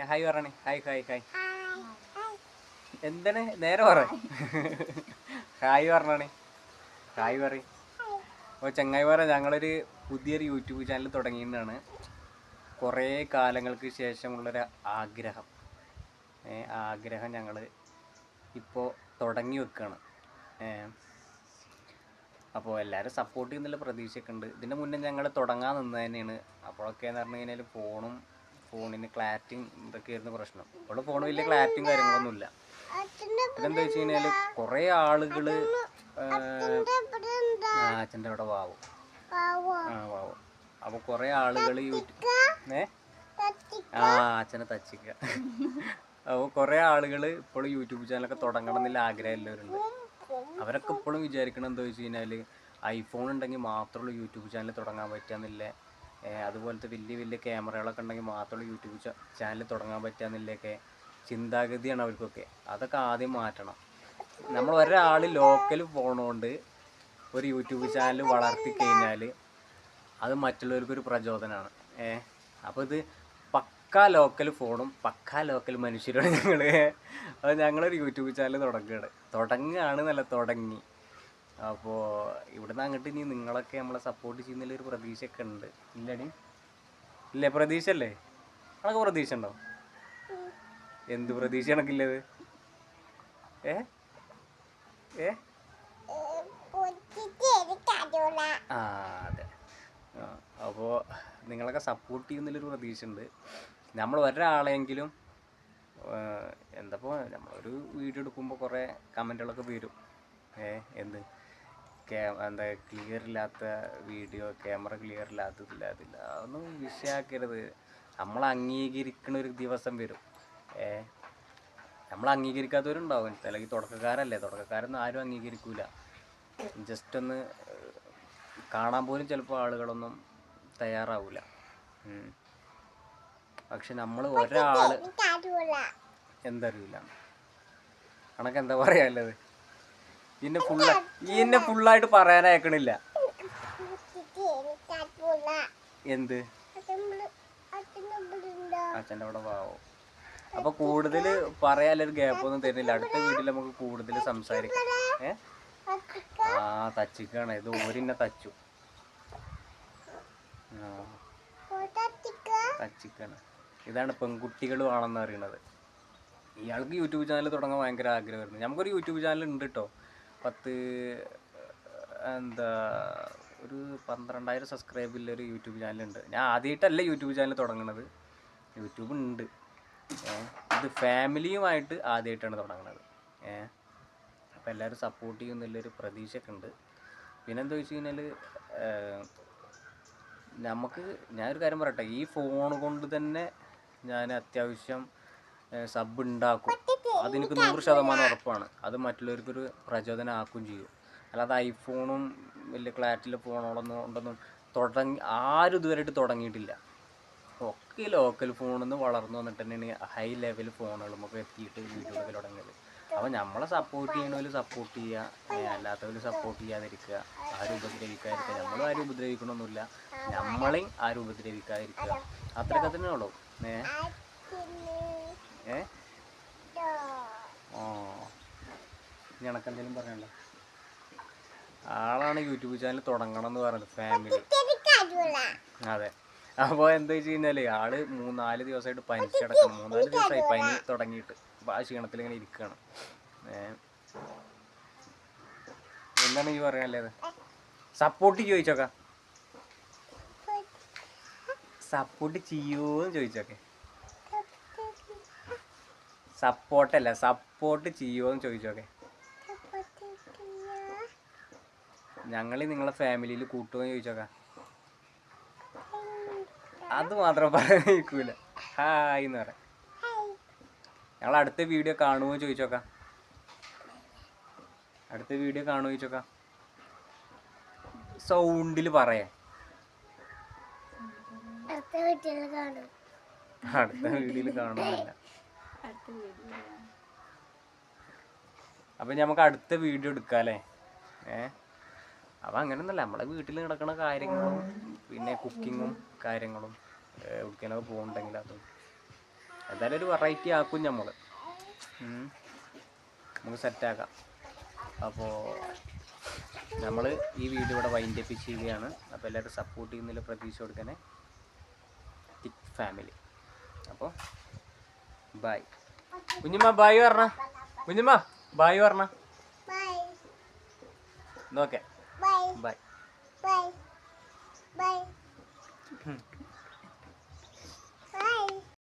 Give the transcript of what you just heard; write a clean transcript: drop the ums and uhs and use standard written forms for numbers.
Hi പറയണേ. Hi hi hi. എന്താണ് നേരെ പറ. ഹായ് പറഞ്ഞാണേ. ഹായ് പറ. അപ്പോൾ ചങ്ങായി പറ, ഞങ്ങളൊരു പുതിയൊരു യൂട്യൂബ് ചാനൽ തുടങ്ങിയതാണ്. കുറേ കാലങ്ങൾക്ക് ശേഷമുള്ളൊരു ആഗ്രഹം. ആഗ്രഹം ഞങ്ങൾ ഇപ്പോൾ തുടങ്ങി വെക്കുകയാണ്. അപ്പോൾ എല്ലാവരും സപ്പോർട്ട് ചെയ്യുന്നുള്ള പ്രതീക്ഷയൊക്കെ ഉണ്ട്. ഇതിൻ്റെ മുന്നേ ഞങ്ങൾ തുടങ്ങാൻ നിന്ന് തന്നെയാണ്. അപ്പോഴൊക്കെ എന്ന് പറഞ്ഞു കഴിഞ്ഞാൽ ഫോണിന് ക്ലാരിറ്റിയും ഇതൊക്കെയായിരുന്നു പ്രശ്നം. ഇപ്പോൾ ഫോൺ വലിയ ക്ലാരിറ്റിയും കാര്യങ്ങളൊന്നുമില്ല. ഇതെന്താ വെച്ച് കഴിഞ്ഞാൽ കുറേ ആളുകൾ അച്ഛൻ്റെ അവിടെ വാവും വാവും. അപ്പോൾ കുറേ ആളുകൾ അച്ഛനെ തച്ചിക്കുക. അപ്പോൾ കുറേ ആളുകൾ ഇപ്പോൾ യൂട്യൂബ് ചാനലൊക്കെ തുടങ്ങണം എന്നുള്ള ആഗ്രഹം എല്ലാവരുണ്ട്. അവരൊക്കെ ഇപ്പോഴും വിചാരിക്കണം എന്താ വെച്ച് കഴിഞ്ഞാൽ ഐഫോൺ ഉണ്ടെങ്കിൽ മാത്രമുള്ളൂ യൂട്യൂബ് ചാനൽ തുടങ്ങാൻ പറ്റുകയെന്നില്ല. അതുപോലത്തെ വലിയ വലിയ ക്യാമറകളൊക്കെ ഉണ്ടെങ്കിൽ മാത്രമുള്ളൂ യൂട്യൂബ് ചാനൽ തുടങ്ങാൻ പറ്റുകയെന്നില്ലൊക്കെ ചിന്താഗതിയാണ് അവർക്കൊക്കെ. അതൊക്കെ ആദ്യം മാറ്റണം. നമ്മൾ ഒരാൾ ലോക്കൽ ഫോണുകൊണ്ട് ഒരു യൂട്യൂബ് ചാനൽ വളർത്തി കഴിഞ്ഞാൽ അത് മറ്റുള്ളവർക്കൊരു പ്രചോദനമാണ്. അപ്പോൾ ഇത് പക്കാ ലോക്കൽ ഫോണും പക്കാ ലോക്കൽ മനുഷ്യരാണ് ഞങ്ങൾ. അത് ഞങ്ങളൊരു യൂട്യൂബ് ചാനൽ തുടങ്ങുകയാണ് നല്ല തുടങ്ങി. അപ്പോൾ ഇവിടുന്ന് അങ്ങോട്ട് ഇനി നിങ്ങളൊക്കെ നമ്മളെ സപ്പോർട്ട് ചെയ്യുന്നതിലൊരു പ്രതീക്ഷയൊക്കെ ഉണ്ട്. ഇല്ലടി ഇല്ലേ? പ്രതീക്ഷ അല്ലേ? അതൊക്കെ പ്രതീക്ഷ ഉണ്ടോ? എന്ത് പ്രതീക്ഷ കണക്കില്ലത്? അതെ. അപ്പോൾ നിങ്ങളൊക്കെ സപ്പോർട്ട് ചെയ്യുന്നതിലൊരു പ്രതീക്ഷ ഉണ്ട്. നമ്മൾ ഒരാളെങ്കിലും എന്തപ്പോൾ നമ്മളൊരു വീഡിയോ എടുക്കുമ്പോൾ കുറേ കമൻറ്റുകളൊക്കെ വരും. എന്ത് എന്താ ക്ലിയർ ഇല്ലാത്ത വീഡിയോ, ക്യാമറ ക്ലിയർ ഇല്ലാത്തതില്ല, അതില്ല, അതൊന്നും വിഷയമാക്കരുത്. നമ്മൾ അംഗീകരിക്കുന്ന ഒരു ദിവസം വരും. നമ്മൾ അംഗീകരിക്കാത്തവരുണ്ടാവും. അല്ലെങ്കിൽ തുടക്കക്കാരൊന്നും ആരും അംഗീകരിക്കൂല. ജസ്റ്റ് ഒന്ന് കാണാൻ പോലും ചിലപ്പോൾ ആളുകളൊന്നും തയ്യാറാവില്ല. പക്ഷെ നമ്മൾ ഒരാൾ എന്തറിയില്ല കണക്ക് എന്താ പറയാനുള്ളത്? ഇന്നെ ഫുള്ളായിട്ട് പറയാനയക്കണില്ല. എന്ത് അച്ഛൻ്റെ അവിടെ വാവോ. അപ്പോൾ കൂടുതൽ പറയാനൊരു ഗ്യാപ്പൊന്നും തരുന്നില്ല. അടുത്ത വീട്ടിൽ നമുക്ക് കൂടുതൽ സംസാരിക്കാം. തച്ചിക്കാണ് ഇത്. ഓരിന്നെ തച്ചു. തച്ചിക്കാണ്. ഇതാണ് പെൺകുട്ടികൾ വേണമെന്ന് അറിയണത്. ഇയാൾക്ക് യൂട്യൂബ് ചാനൽ തുടങ്ങാൻ ഭയങ്കര ആഗ്രഹമായിരുന്നു. നമുക്കൊരു യൂട്യൂബ് ചാനൽ ഉണ്ട് കേട്ടോ. ഒരു 12,000 സബ്സ്ക്രൈബുള്ളൊരു യൂട്യൂബ് ചാനലുണ്ട്. ഞാൻ ആദ്യമായിട്ടല്ല യൂട്യൂബ് ചാനൽ തുടങ്ങുന്നത്. യൂട്യൂബ് ഉണ്ട്. ഇത് ഫാമിലിയുമായിട്ട് ആദ്യമായിട്ടാണ് തുടങ്ങുന്നത്. അപ്പോൾ എല്ലാവരും സപ്പോർട്ട് ചെയ്യുന്നുള്ളൊരു പ്രതീക്ഷയൊക്കെ ഉണ്ട്. പിന്നെന്താ വെച്ച് കഴിഞ്ഞാൽ ഞാനൊരു കാര്യം പറയട്ടെ. ഈ ഫോൺ കൊണ്ട് തന്നെ ഞാൻ അത്യാവശ്യം സബ് ഉണ്ടാക്കും. അതെനിക്ക് 100% ഉറപ്പാണ്. അത് മറ്റുള്ളവർക്കൊരു പ്രചോദനമാക്കുകയും ചെയ്യും. അല്ലാതെ ഐഫോണും വലിയ ക്ലാരിറ്റിയിലെ ഫോണുകളൊന്നും ആരും ഇതുവരെയായിട്ട് തുടങ്ങിയിട്ടില്ല. ഒക്കെ ലോക്കൽ ഫോണിൽ നിന്ന് വളർന്നു വന്നിട്ട് തന്നെയാണ് ഹൈ ലെവൽ ഫോണുകൾ നമുക്ക് എത്തിയിട്ട് വീഡിയോ എടുക്കൽ തുടങ്ങിയത്. അപ്പോൾ നമ്മളെ സപ്പോർട്ട് ചെയ്യണവർ സപ്പോർട്ട് ചെയ്യുക, അല്ലാത്തവർ സപ്പോർട്ട് ചെയ്യാതിരിക്കുക, ആരും ഉപദ്രവിക്കാതിരിക്കുക. നമ്മളും ആരും ഉപദ്രവിക്കണമൊന്നുമില്ല, നമ്മളെയും ആരും ഉപദ്രവിക്കാതിരിക്കുക. അത്രയൊക്കെ തന്നെ ഉള്ളൂ. ഞണക്കെന്തെങ്കിലും പറയണ്ട. ആളാണ് യൂട്യൂബ് ചാനൽ തുടങ്ങണം എന്ന് പറഞ്ഞത്, ഫാമിലി. അതെ. അപ്പോൾ എന്താ വെച്ച് കഴിഞ്ഞാൽ ആള് 3-4 ദിവസമായിട്ട് പനിച്ച് കിടക്കണം. 3-4 ദിവസമായി പനി തുടങ്ങിയിട്ട്. അപ്പോൾ ആ ക്ഷീണത്തിൽ ഇങ്ങനെ ഇരിക്കുകയാണ്. എന്താണ് ഈ പറയാനുള്ളത്? സപ്പോർട്ട് ചോദിച്ചോക്കാം. സപ്പോർട്ട് ചെയ്യുമോന്ന് ചോദിച്ചോക്കെ. സപ്പോർട്ടല്ല, സപ്പോർട്ട് ചെയ്യുമോന്ന് ചോദിച്ചോക്കെ. ഞങ്ങൾ നിങ്ങളെ ഫാമിലിയിൽ കൂട്ടുമോന്ന് ചോദിച്ചോക്കാം. അത് മാത്രം പറയാനിരിക്കൂല. ഹായ് എന്ന് പറയാം. ഞങ്ങൾ അടുത്ത വീഡിയോ കാണുമോ ചോദിച്ചോക്കാം. അടുത്ത വീഡിയോ കാണുമോ ചോദിച്ചോക്കാം. സൗണ്ടിൽ പറയാം. അടുത്ത വീഡിയോയിൽ കാണുന്നില്ല. അപ്പം നമുക്ക് അടുത്ത വീഡിയോ എടുക്കാം അല്ലേ? അപ്പം അങ്ങനെയൊന്നുമല്ല, നമ്മളെ വീട്ടിൽ നടക്കുന്ന കാര്യങ്ങളും പിന്നെ കുക്കിങ്ങും കാര്യങ്ങളും എവിടേക്കെങ്കിലൊക്കെ പോകുന്നുണ്ടെങ്കിൽ അതും എന്തായാലും ഒരു വെറൈറ്റി ആക്കും നമ്മൾ, നമുക്ക് സെറ്റാക്കാം. അപ്പോൾ നമ്മൾ ഈ വീഡിയോ ഇവിടെ വൈൻഡ് അപ്പ് ചെയ്യുകയാണ്. അപ്പോൾ എല്ലാവരും സപ്പോർട്ട് ചെയ്യുന്നതിൽ പ്രതീക്ഷ കൊടുക്കണേ, തിക് ഫാമിലി. അപ്പോൾ ബൈ. കുഞ്ഞുമ്മ ബായ് പറഞ്ഞ, കുഞ്ഞുമ്മ ബായ് പറഞ്ഞ. Okay bye.